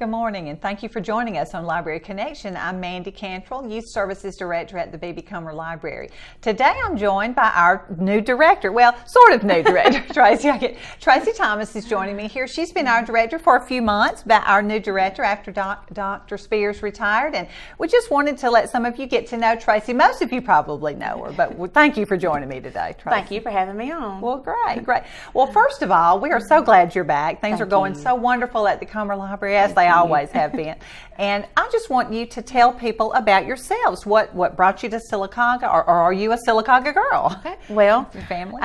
Good morning, and thank you for joining us on Library Connection. I'm Mandy Cantrell, Youth Services Director at the B.B. Comer Library. Today I'm joined by our new director, well, sort of new director, Tracey. Tracey Thomas is joining me here. She's been our director for a few months, but our new director after Dr. Spears retired, and we just wanted to let some of you get to know Tracey. Most of you probably know her, but thank you for joining me today, Tracey. Thank you for having me on. Well, great. Well, first of all, we are so glad you're back. Things are going so wonderful at the Comer Library, as they always have been. And I just want you to tell people about yourselves. What brought you to Sylacauga, or are you a Sylacauga girl? Okay. Well, your family?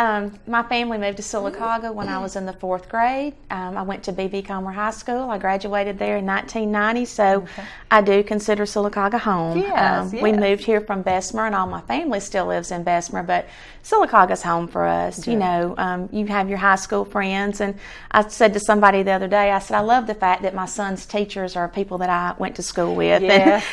My family moved to Sylacauga when I was in the 4th grade. I went to B.B. Comer High School. I graduated there in 1990, so I do consider Sylacauga home. Yes. We moved here from Bessemer, and all my family still lives in Bessemer, but Sylacauga's home for us. Good. You know, you have your high school friends, and I said to somebody the other day, I said, I love the fact that my son's teachers are people that I went to school with. Yes,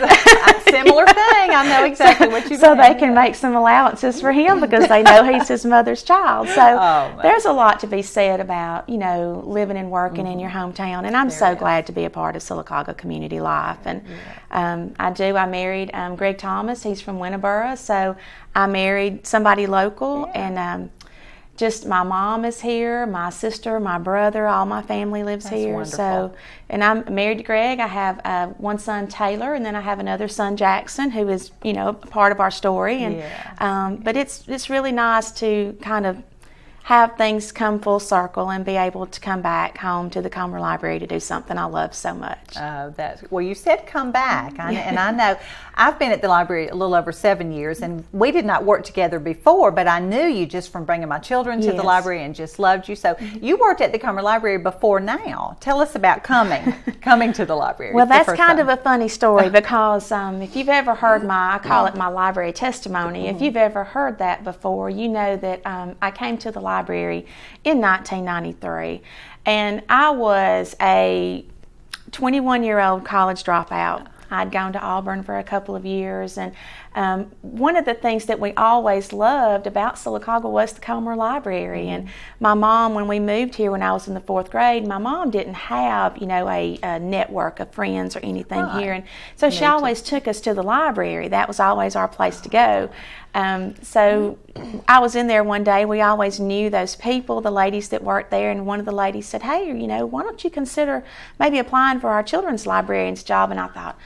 similar thing. I know exactly what you mean. So they can make some allowances for him because they know he's his mother's child. So there's a lot to be said about, you know, living and working in your hometown. And I'm so glad to be a part of Sylacauga community life. And I married Greg Thomas. He's from Winterboro. So I married somebody local, and just my mom is here, my sister, my brother, all my family lives here. Wonderful. So, and I'm married to Greg. I have one son, Taylor, and then I have another son, Jackson, who is, you know, part of our story. And but it's really nice to kind of have things come full circle and be able to come back home to the Comer Library to do something I love so much. Well, you said come back, and I know I've been at the library a little over 7 years, and we did not work together before, but I knew you just from bringing my children to the library and just loved you. So you worked at the Comer Library before now. Tell us about coming to the library. Well, that's kind of a funny story because if you've ever heard I call it my library testimony. If you've ever heard that before, you know that I came to the library in 1993, and I was a 21-year-old college dropout. I'd gone to Auburn for a couple of years, and one of the things that we always loved about Sylacauga was the Comer Library. And my mom, when we moved here when I was in the 4th grade, my mom didn't have, you know, a network of friends or anything here, and so she always took us to the library. That was always our place to go. So I was in there one day. We always knew those people, the ladies that worked there, and one of the ladies said, hey, you know, why don't you consider maybe applying for our children's librarian's job? And I thought,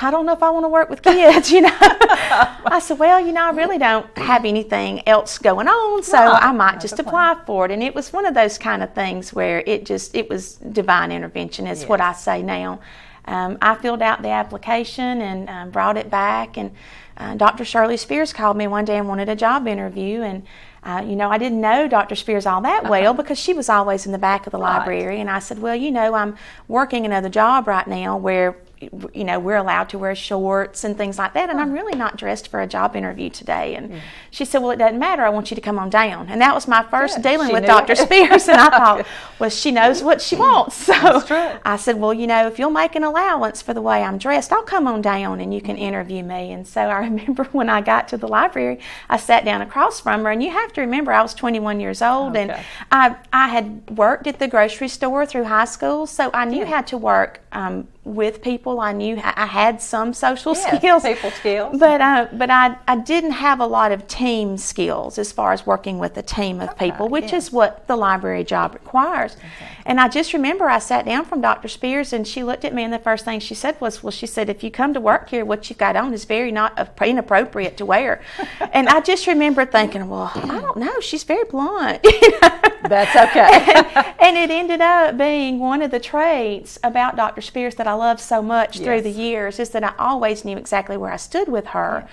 I don't know if I want to work with kids, you know. I said, well, you know, I really don't have anything else going on, so I might just apply for it. And it was one of those kind of things where it was divine intervention, is what I say now. I filled out the application and brought it back, and Dr. Shirley Spears called me one day and wanted a job interview, and you know, I didn't know Dr. Spears all that well because she was always in the back of the library, and I said, well, you know, I'm working another job right now where, you know, we're allowed to wear shorts and things like that, and I'm really not dressed for a job interview today. And she said, well, it doesn't matter, I want you to come on down. And that was my first dealing with Dr. Spears, and I thought, well, she knows what she wants. So I said, well, you know, if you'll make an allowance for the way I'm dressed, I'll come on down and you can interview me. And so I remember when I got to the library, I sat down across from her, and you have to remember I was 21 years old, and I had worked at the grocery store through high school, so I knew how to work with people. I knew I had some social skills, people skills, but I didn't have a lot of team skills as far as working with a team of people, which is what the library job requires. And I just remember I sat down from Dr. Spears, and she looked at me, and the first thing she said was, well, she said, if you come to work here, what you've got on is very inappropriate to wear. And I just remember thinking, well, I don't know, she's very blunt. That's okay. And it ended up being one of the traits about Dr. Spears that I loved so much through the years, is that I always knew exactly where I stood with her.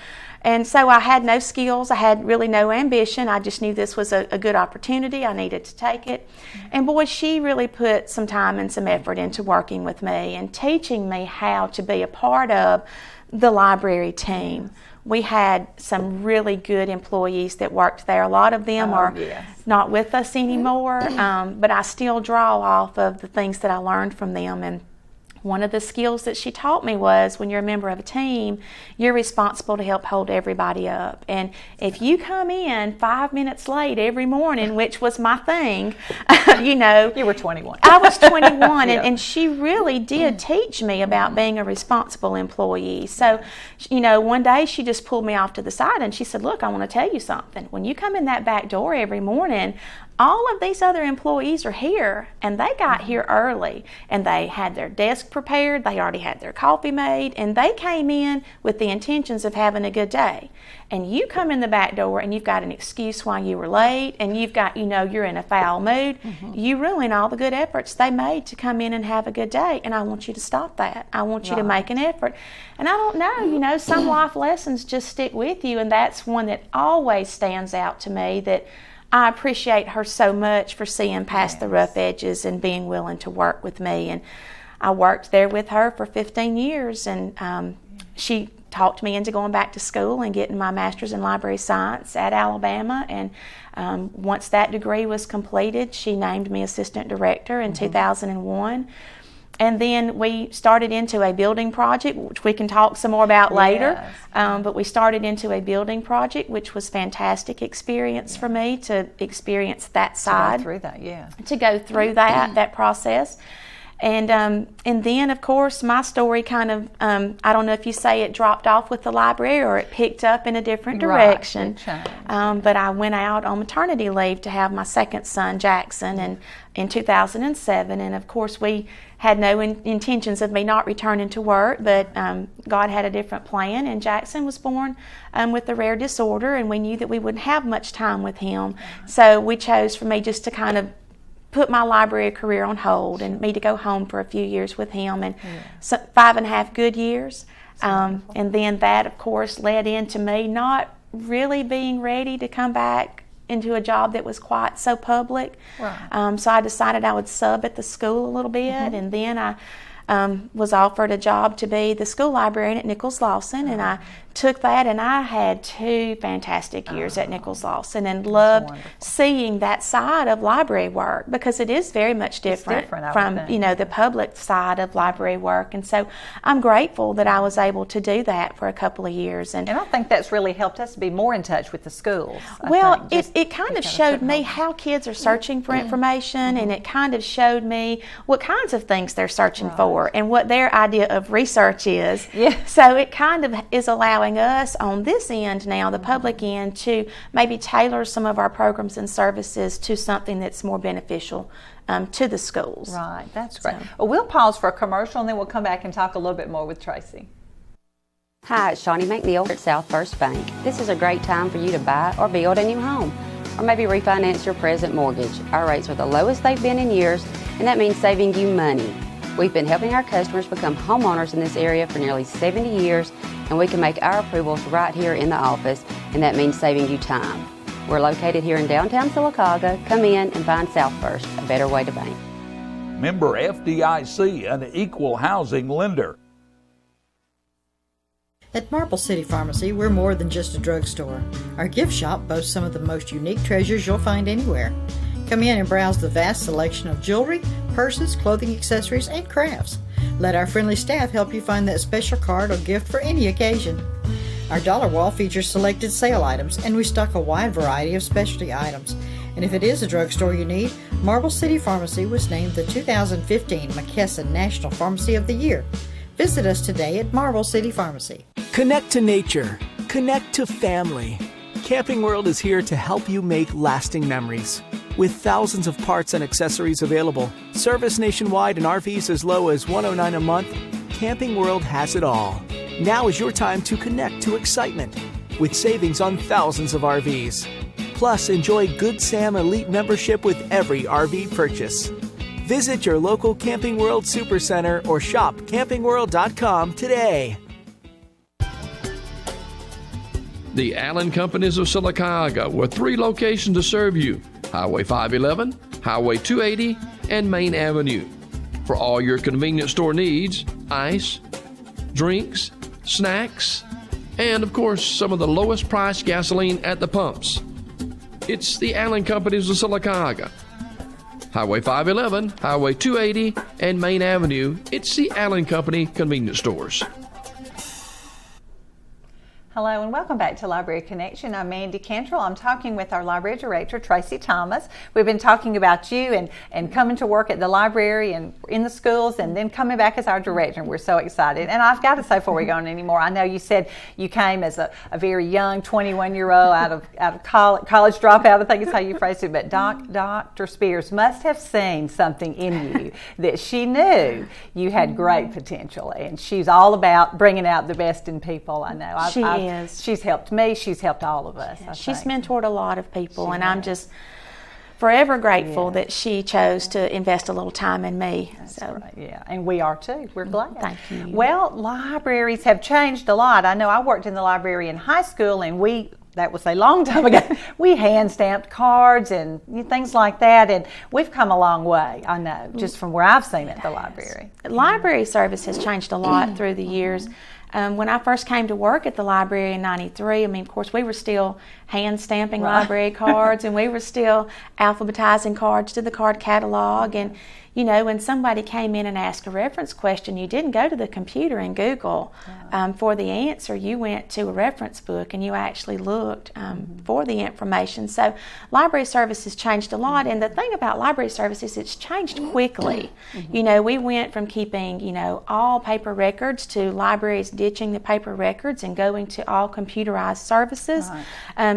And so I had no skills, I had really no ambition, I just knew this was a good opportunity, I needed to take it. And boy, she really put some time and some effort into working with me and teaching me how to be a part of the library team. We had some really good employees that worked there. A lot of them are not with us anymore, but I still draw off of the things that I learned from them. And one of the skills that she taught me was when you're a member of a team, you're responsible to help hold everybody up. And if you come in 5 minutes late every morning, which was my thing, You were 21. I was 21, Yeah. and she really did teach me about being a responsible employee. So, one day she just pulled me off to the side and she said, look, I want to tell you something. When you come in that back door every morning, all of these other employees are here, and they got here early, and they had their desk prepared, they already had their coffee made, and they came in with the intentions of having a good day. And you come in the back door and you've got an excuse why you were late, and you've got, you're in a foul mood, you ruin all the good efforts they made to come in and have a good day, and I want you to stop that. I want you to make an effort. And I don't know, some life lessons just stick with you, and that's one that always stands out to me, that I appreciate her so much for seeing past the rough edges and being willing to work with me. And I worked there with her for 15 years, and she talked me into going back to school and getting my master's in library science at Alabama. And once that degree was completed, she named me assistant director in 2001. And then we started into a building project, which we can talk some more about later. But we started into a building project, which was fantastic experience for me to experience that side. To go through that, To go through that process. And then, of course, my story kind of, I don't know if you say it dropped off with the library or it picked up in a different direction. But I went out on maternity leave to have my second son, Jackson, and in 2007. And, of course, we had no intentions of me not returning to work, but God had a different plan, and Jackson was born with a rare disorder, and we knew that we wouldn't have much time with him. So we chose for me just to kind of put my library career on hold and me to go home for a few years with him, and so 5.5 good years. And then that, of course, led into me not really being ready to come back into a job that was quite so public. So I decided I would sub at the school a little bit, and then I was offered a job to be the school librarian at Nichols Lawson, and I took that, and I had 2 fantastic years at Nichols Lawson, and loved seeing that side of library work, because it is very much different from the public side of library work. And so I'm grateful that I was able to do that for a couple of years. And I think that's really helped us to be more in touch with the schools. It kind of showed me how kids are searching for information, and it kind of showed me what kinds of things they're searching for and what their idea of research is. So it kind of is allowing us on this end now, the public end, to maybe tailor some of our programs and services to something that's more beneficial to the schools. Right, that's great. Well, we'll pause for a commercial, and then we'll come back and talk a little bit more with Tracey. Hi, it's Shawnee McNeil at South First Bank. This is a great time for you to buy or build a new home, or maybe refinance your present mortgage. Our rates are the lowest they've been in years, and that means saving you money. We've been helping our customers become homeowners in this area for nearly 70 years, and we can make our approvals right here in the office, and that means saving you time. We're located here in downtown Sylacauga. Come in and find South First, a better way to bank. Member FDIC, an equal housing lender. At Marble City Pharmacy, we're more than just a drugstore. Our gift shop boasts some of the most unique treasures you'll find anywhere. Come in and browse the vast selection of jewelry, purses, clothing accessories, and crafts. Let our friendly staff help you find that special card or gift for any occasion. Our dollar wall features selected sale items, and we stock a wide variety of specialty items. And if it is a drugstore you need, Marble City Pharmacy was named the 2015 McKesson National Pharmacy of the Year. Visit us today at Marble City Pharmacy. Connect to nature. Connect to family. Camping World is here to help you make lasting memories. With thousands of parts and accessories available, service nationwide, and RVs as low as $109 a month, Camping World has it all. Now is your time to connect to excitement with savings on thousands of RVs. Plus, enjoy Good Sam Elite membership with every RV purchase. Visit your local Camping World Supercenter or shop campingworld.com today. The Allen Companies of Sylacauga, with 3 locations to serve you: Highway 511, Highway 280, and Main Avenue. For all your convenience store needs, ice, drinks, snacks, and of course, some of the lowest priced gasoline at the pumps. It's the Allen Companies of Sylacauga. Highway 511, Highway 280, and Main Avenue. It's the Allen Company Convenience Stores. Hello and welcome back to Library Connection. I'm Mandy Cantrell. I'm talking with our library director, Tracey Thomas. We've been talking about you and coming to work at the library and in the schools and then coming back as our director. And we're so excited. And I've got to say, before we go on anymore, I know you said you came as a very young 21-year-old out of college dropout, I think is how you phrased it. But Dr. Spears must have seen something in you that she knew you had great potential. And she's all about bringing out the best in people. I know. She is. She's helped me. She's helped all of us. Yeah, she's mentored a lot of people, and I'm just forever grateful that she chose to invest a little time in me. That's right. Yeah, and we are too. We're glad. Thank you. Well, libraries have changed a lot. I know I worked in the library in high school, and that was a long time ago. We hand stamped cards and things like that, and we've come a long way, I know, just from where I've seen it at the library. Library service has changed a lot through the years. When I first came to work at the library in '93, I mean, of course, we were still hand stamping library cards, and we were still alphabetizing cards to the card catalog. And, you know, when somebody came in and asked a reference question, you didn't go to the computer and Google for the answer. You went to a reference book and you actually looked for the information. So library service has changed a lot. And the thing about library service is it's changed quickly. You know, we went from keeping, you know, all paper records to libraries ditching the paper records and going to all computerized services.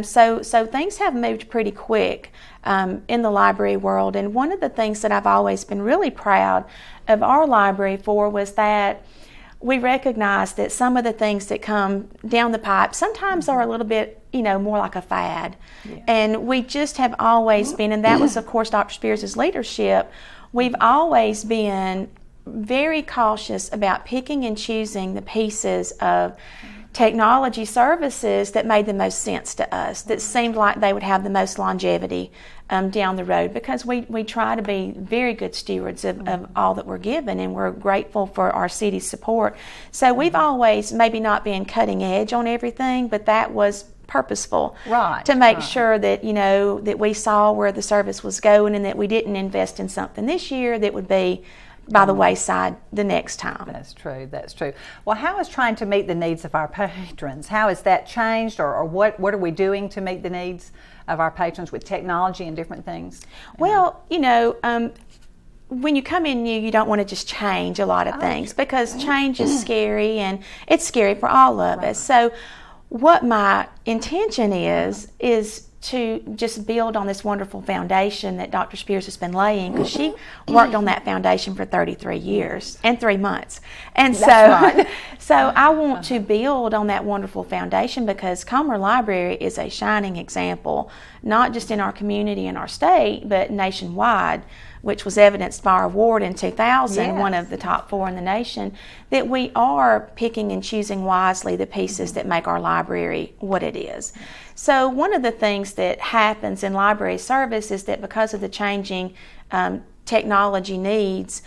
So things have moved pretty quick in the library world. And one of the things that I've always been really proud of our library for was that we recognize that some of the things that come down the pipe sometimes are a little bit, you know, more like a fad. And we just have always been, and that was, of course, Dr. Spears' leadership, we've always been very cautious about picking and choosing the pieces of technology services that made the most sense to us, that seemed like they would have the most longevity down the road, because we try to be very good stewards of all that we're given, and we're grateful for our city's support. So we've always maybe not been cutting edge on everything, but that was purposeful to make sure that, you know, that we saw where the service was going and that we didn't invest in something this year that would be by the wayside the next time. That's true. That's true. Well, how is trying to meet the needs of our patrons? How has that changed, or what are we doing to meet the needs of our patrons with technology and different things? Well, you know, when you come in new, you don't want to just change a lot of things, because change is scary, and it's scary for all of us. So what my intention is to just build on this wonderful foundation that Dr. Spears has been laying, because she worked on that foundation for 33 years and 3 months. And so I want to build on that wonderful foundation, because Comer Library is a shining example, not just in our community and our state, but nationwide, which was evidenced by our award in 2000, one of the top 4 in the nation, that we are picking and choosing wisely the pieces that make our library what it is. So one of the things that happens in library service is that because of the changing technology needs,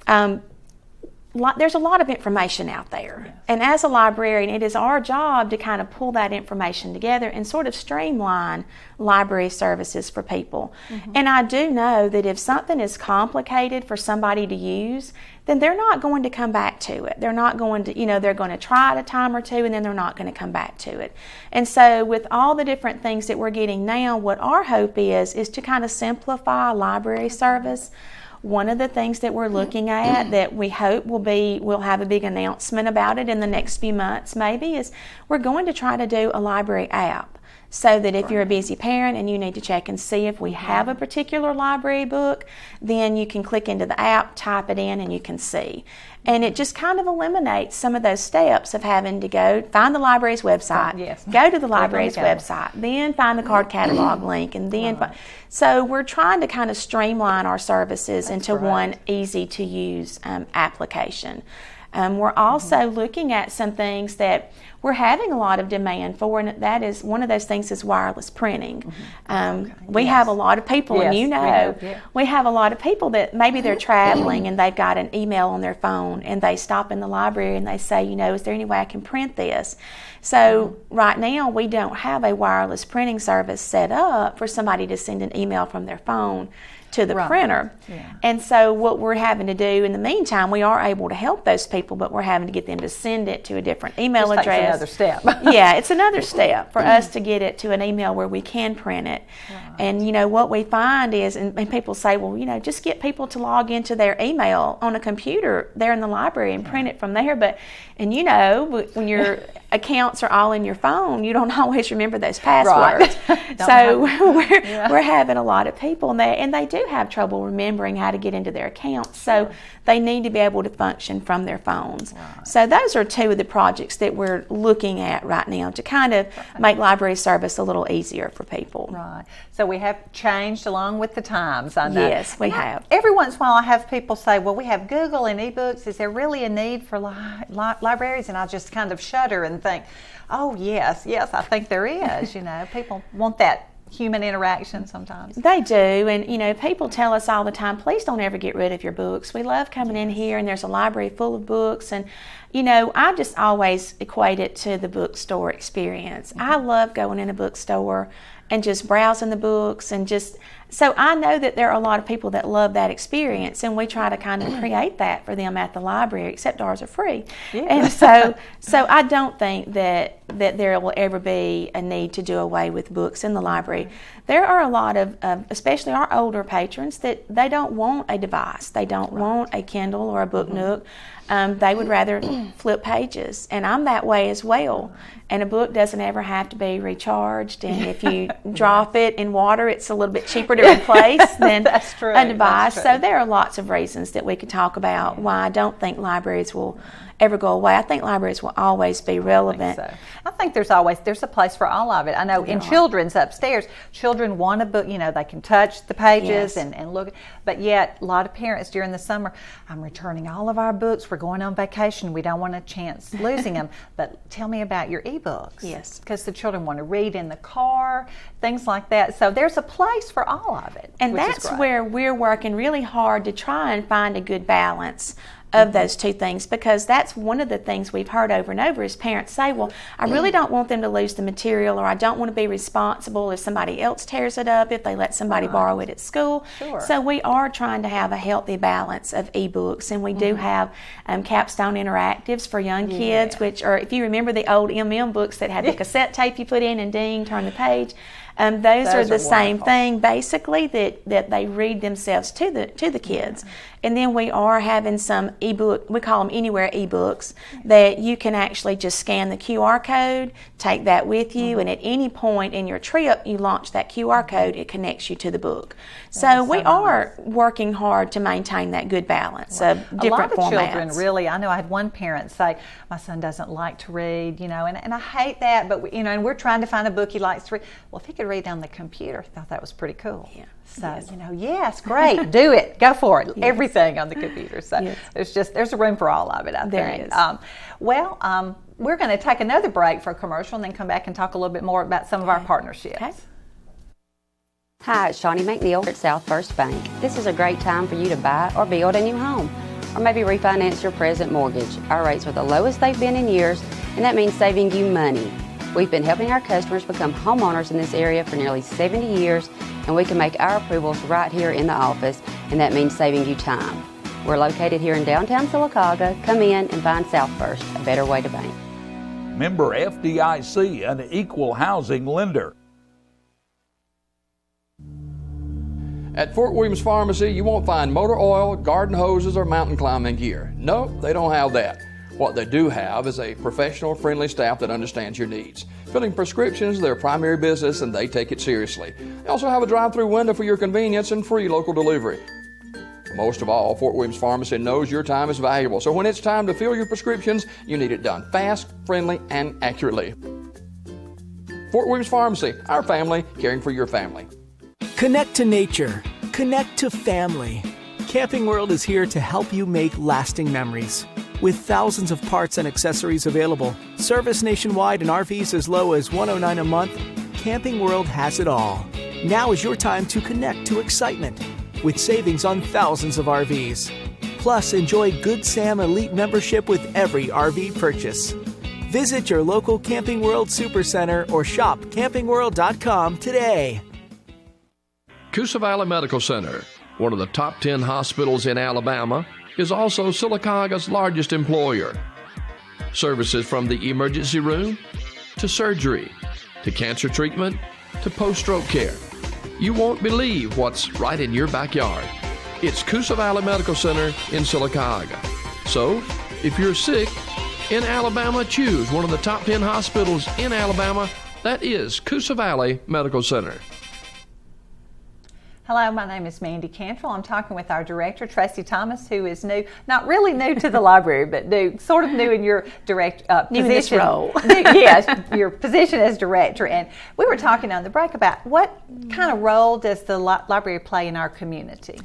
there's a lot of information out there. And as a librarian, it is our job to kind of pull that information together and sort of streamline library services for people. And I do know that if something is complicated for somebody to use, then they're not going to come back to it. They're not going to, you know, they're going to try it a time or two, and then they're not going to come back to it. And so with all the different things that we're getting now, what our hope is to kind of simplify library service. One of the things that we're looking at that we hope we'll have a big announcement about it in the next few months maybe, is we're going to try to do a library app, so that if you're a busy parent and you need to check and see if we have a particular library book, then you can click into the app, type it in, and you can see. And it just kind of eliminates some of those steps of having to go find the library's website, go to the library's website, then find the card catalog link, and then so we're trying to kind of streamline our services into one easy to use application. We're also looking at some things that we're having a lot of demand for, and that is one of those things is wireless printing. We have a lot of people, and you know, we have a lot of people that maybe they're traveling and they've got an email on their phone, and they stop in the library and they say, you know, is there any way I can print this? So right now we don't have a wireless printing service set up for somebody to send an email from their phone to the Right. printer. Yeah. And so what we're having to do in the meantime, we are able to help those people, but we're having to get them to send it to a different email Just takes address. another step. Yeah, it's another step for us to get it to an email where we can print it. Right. And you know what we find is, and people say, well, you know, just get people to log into their email on a computer there in the library and print it from there. But, and you know, when your accounts are all in your phone, you don't always remember those passwords. Right. So we're having a lot of people, and they do have trouble remembering how to get into their accounts. So they need to be able to function from their phones. Right. So those are two of the projects that we're looking at right now to kind of make library service a little easier for people. Right. So we have changed along with the times, I know. Yes, we have. Every once in a while I have people say, well, we have Google and ebooks. Is there really a need for libraries? And I just kind of shudder and think, oh, yes, I think there is. You know, people want that human interaction sometimes. They do, and you know, people tell us all the time, please don't ever get rid of your books. We love coming in here and there's a library full of books, and you know, I just always equate it to the bookstore experience. I love going in a bookstore and just browsing the books, and just, so I know that there are a lot of people that love that experience, and we try to kind of create that for them at the library, except ours are free. Yeah. And so I don't think that there will ever be a need to do away with books in the library. There are a lot of, especially our older patrons, that they don't want a device. They don't want a Kindle or a Book Nook. They would rather flip pages, and I'm that way as well. And a book doesn't ever have to be recharged, and if you drop it in water, it's a little bit cheaper to replace than a device. So there are lots of reasons that we could talk about why I don't think libraries will ever go away. I think libraries will always be relevant. I think there's a place for all of it. I know in children's upstairs, children want a book, you know, they can touch the pages and look, but yet a lot of parents during the summer, I'm returning all of our books, we're going on vacation, we don't want a chance losing them, but tell me about your ebooks. Yes. Because the children want to read in the car, things like that. So there's a place for all of it. And that's where we're working really hard to try and find a good balance of those two things, because that's one of the things we've heard over and over is parents say, well, I really don't want them to lose the material, or I don't want to be responsible if somebody else tears it up, if they let somebody borrow it at school. Sure. So we are trying to have a healthy balance of ebooks, and we do have Capstone Interactives for young kids, which are, if you remember the old MM books that had the cassette tape you put in and ding, turn the page. Those are the same thing, basically, that they read themselves to the kids. And then we are having some ebook, we call them Anywhere ebooks, that you can actually just scan the QR code, take that with you, and at any point in your trip, you launch that QR code, it connects you to the book. So we are working hard to maintain that good balance of different formats. A lot of children really, I know I had one parent say, my son doesn't like to read, you know, and I hate that, but you know, and we're trying to find a book he likes to read. Well, if he could read on the computer, I thought that was pretty cool. Yeah. So, you know, yes, great, do it, go for it, everything on the computer. So there's a room for all of it, I think. There is. We're going to take another break for a commercial and then come back and talk a little bit more about some of our partnerships. Okay. Hi, it's Shawnee McNeil at South First Bank. This is a great time for you to buy or build a new home, or maybe refinance your present mortgage. Our rates are the lowest they've been in years, and that means saving you money. We've been helping our customers become homeowners in this area for nearly 70 years, and we can make our approvals right here in the office, and that means saving you time. We're located here in downtown Sylacauga. Come in and find South First, a better way to bank. Member FDIC, an equal housing lender. At Fort Williams Pharmacy, you won't find motor oil, garden hoses, or mountain climbing gear. No, they don't have that. What they do have is a professional, friendly staff that understands your needs. Filling prescriptions is their primary business, and they take it seriously. They also have a drive-through window for your convenience and free local delivery. Most of all, Fort Williams Pharmacy knows your time is valuable, so when it's time to fill your prescriptions, you need it done fast, friendly, and accurately. Fort Williams Pharmacy, our family, caring for your family. Connect to nature. Connect to family. Camping World is here to help you make lasting memories. With thousands of parts and accessories available, service nationwide, and RVs as low as $109 a month, Camping World has it all. Now is your time to connect to excitement with savings on thousands of RVs. Plus, enjoy Good Sam Elite membership with every RV purchase. Visit your local Camping World Supercenter or shop campingworld.com today. Coosa Valley Medical Center. one of the top 10 hospitals in Alabama, is also Sylacauga's largest employer. Services from the emergency room to surgery to cancer treatment to post-stroke care. You won't believe what's right in your backyard. It's Coosa Valley Medical Center in Sylacauga. So, if you're sick in Alabama, choose one of the top 10 hospitals in Alabama. That is Coosa Valley Medical Center. Hello, my name is Mandy Cantrell. I'm talking with our director, Tracey Thomas, who is new, not really new to the library, but sort of new in your position. In this role. Yes, your position as director. And we were talking on the break about what kind of role does the library play in our community?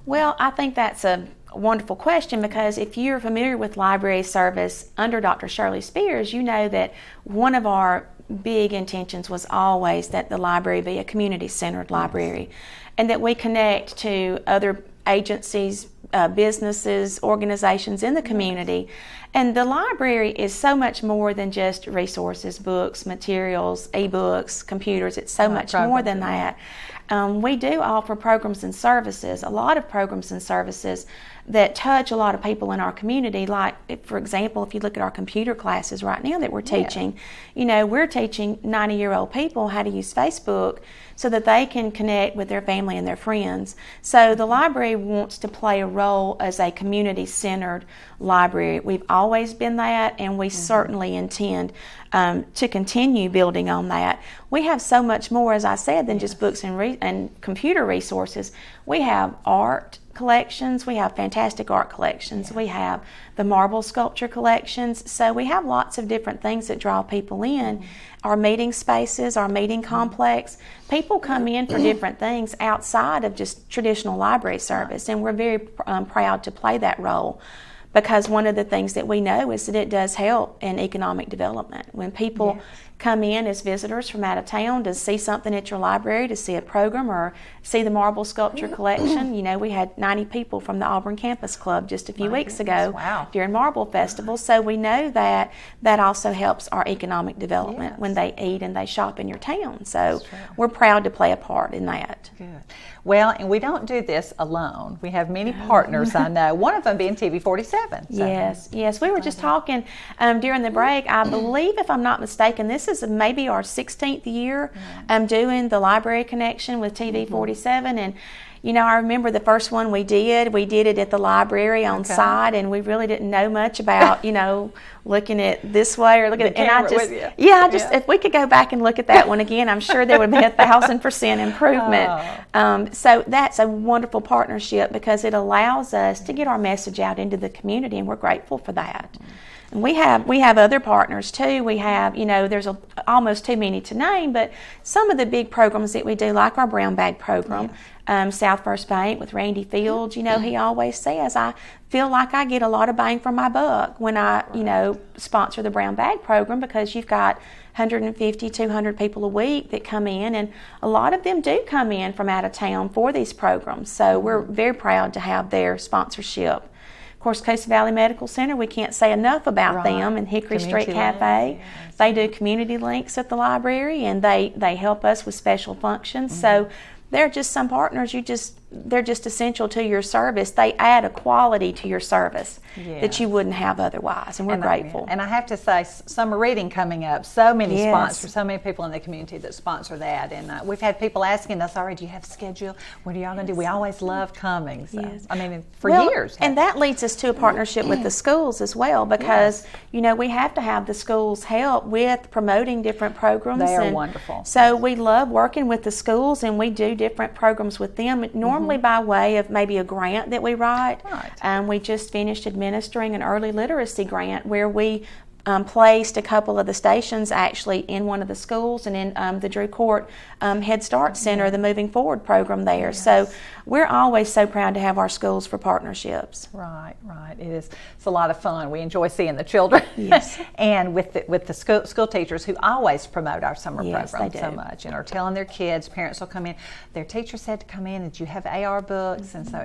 Well, I think that's a wonderful question, because if you're familiar with library service under Dr. Shirley Spears, you know that one of our big intentions was always that the library be a community-centered library, and that we connect to other agencies, businesses, organizations in the community. And the library is so much more than just resources, books, materials, e-books, computers. It's so much more than that. We do offer programs and services, a lot of programs and services that touch a lot of people in our community. Like, for example, if you look at our computer classes right now that we're teaching, we're teaching 90-year-old people how to use Facebook so that they can connect with their family and their friends. So the library wants to play a role as a community-centered library. We've always been that, and we certainly intend to continue building on that. We have so much more, as I said, than just books and computer resources. We have art collections, we have fantastic art collections, we have the marble sculpture collections, so we have lots of different things that draw people in. Our meeting spaces, our meeting complex, people come in for different things outside of just traditional library service, and we're very proud to play that role, because one of the things that we know is that it does help in economic development. When people come in as visitors from out of town to see something at your library, to see a program or see the marble sculpture collection. We had 90 people from the Auburn Campus Club just a few weeks ago during Marble Festival. So we know that that also helps our economic development when they eat and they shop in your town. So we're proud to play a part in that. Good. Well, and we don't do this alone. We have many partners, I know, one of them being TV 47. So. Yes. We were just talking during the break. I believe, if I'm not mistaken, this is maybe our 16th year doing the library connection with TV 47. And I remember the first one we did it at the library on site, and we really didn't know much about, looking at this way or looking at it. And I just, if we could go back and look at that one again, I'm sure there would be 1,000% improvement. So that's a wonderful partnership, because it allows us to get our message out into the community, and we're grateful for that. And we have other partners too. We have, there's almost too many to name, but some of the big programs that we do, like our Brown Bag program, South First Bank with Randy Fields, he always says, I feel like I get a lot of bang for my buck when I, sponsor the Brown Bag program, because you've got 150, 200 people a week that come in, and a lot of them do come in from out of town for these programs. So we're very proud to have their sponsorship. Of course, Coosa Valley Medical Center, we can't say enough about them, and Hickory Street Cafe. They do community links at the library, and they help us with special functions. So they're just some partners they're just essential to your service. They add a quality to your service that you wouldn't have otherwise, and we're grateful. And I have to say, summer reading coming up, so many sponsors, so many people in the community that sponsor that, and we've had people asking us already, do you have a schedule? What are y'all going to do? We always love coming. So, for years. And that leads us to a partnership with the schools as well, because, we have to have the schools help with promoting different programs. They are wonderful. So we love working with the schools, and we do different programs with them, normally by way of maybe a grant that we write. We just finished administering an early literacy grant where we placed a couple of the stations actually in one of the schools, and in the Drew Court Head Start Center, the Moving Forward program there. So we're always so proud to have our schools for partnerships. Right. It's a lot of fun. We enjoy seeing the children. And with the school teachers who always promote our summer program so much, and are telling their kids, parents will come in, their teacher said to come in, and you have AR books, and so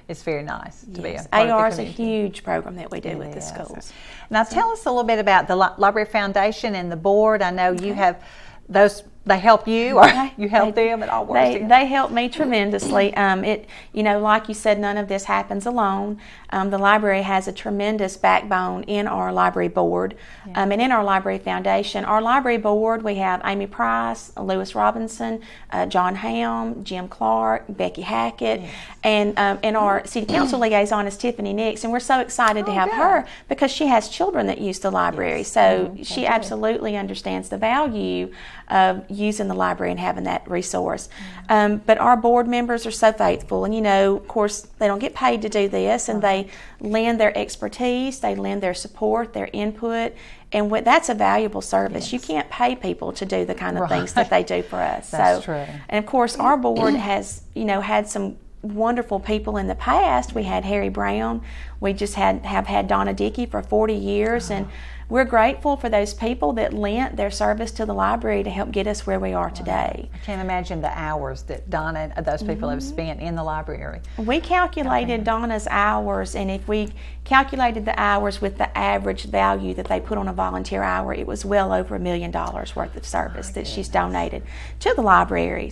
it's very nice to be a part AR of the is a huge program that we do with the schools. Now tell us a little bit about the Library Foundation and the board. I know you have those they help you, or you help them? It all works together. They help me tremendously. Like you said, none of this happens alone. The library has a tremendous backbone in our library board, and in our library foundation. Our library board, we have Amy Price, Lewis Robinson, John Ham, Jim Clark, Becky Hackett, and our city council liaison is Tiffany Nix, and we're so excited to have her because she has children that use the library. So she absolutely understands the value of using the library and having that resource. But our board members are so faithful, and of course, they don't get paid to do this, and they lend their expertise, they lend their support, their input, and that's a valuable service. You can't pay people to do the kind of things that they do for us. That's true. And of course, our board has had some wonderful people in the past. We had Harry Brown. We just have had Donna Dickey for 40 years, and we're grateful for those people that lent their service to the library to help get us where we are today. I can't imagine the hours that Donna and those people have spent in the library. We calculated Donna's hours, and if we calculated the hours with the average value that they put on a volunteer hour, it was well over $1 million worth of service that she's donated to the library.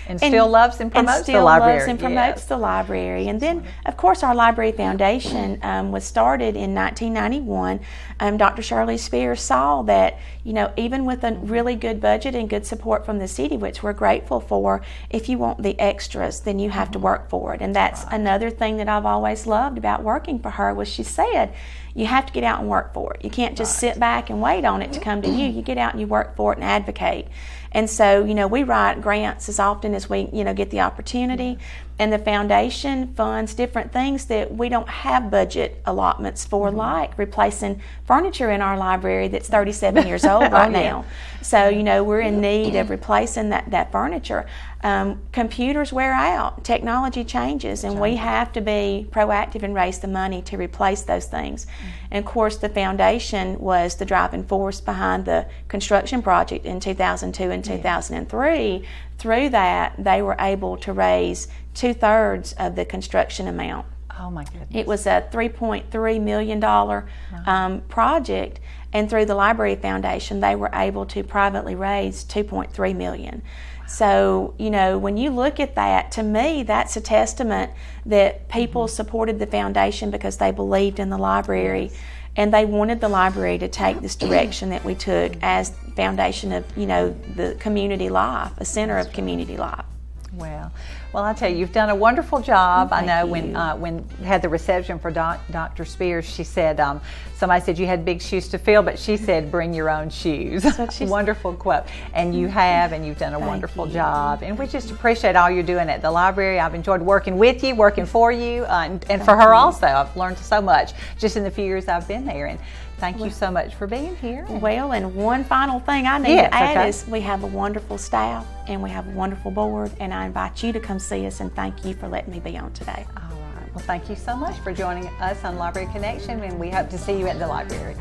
And still loves and promotes the library. And then, of course, our Library Foundation was started in 1991. Dr. Shirley Spears saw that, even with a really good budget and good support from the city, which we're grateful for, if you want the extras, then you have to work for it. And that's another thing that I've always loved about working for her was she said, you have to get out and work for it. You can't just sit back and wait on it to come to you. You get out and you work for it and advocate. And so, we write grants as often as we, get the opportunity. And the foundation funds different things that we don't have budget allotments for, like replacing furniture in our library that's 37 years old right now. So, we're in need of replacing that furniture. Computers wear out, technology changes, and we have to be proactive and raise the money to replace those things. And of course, the foundation was the driving force behind the construction project in 2002 and 2003. Through that, they were able to raise 2/3 of the construction amount. Oh my goodness. It was a $3.3 million project, and through the Library Foundation, they were able to privately raise $2.3 million. So, when you look at that, to me, that's a testament that people supported the foundation because they believed in the library, and they wanted the library to take this direction that we took as the foundation of, the community life, a center of community life. Well, I tell you, you've done a wonderful job. Thank I know you. when we had the reception for Dr. Spears, she said, somebody said you had big shoes to fill, but she said, bring your own shoes. Wonderful quote. And you have, and you've done a wonderful job. And we just appreciate all you're doing at the library. I've enjoyed working with you, working for you, and for her also. I've learned so much just in the few years I've been there. And thank you so much for being here. Well, and one final thing I need to add is we have a wonderful staff and we have a wonderful board, and I invite you to come see us, and thank you for letting me be on today. All right. Well, thank you so much for joining us on Library Connection, and we hope to see you at the library.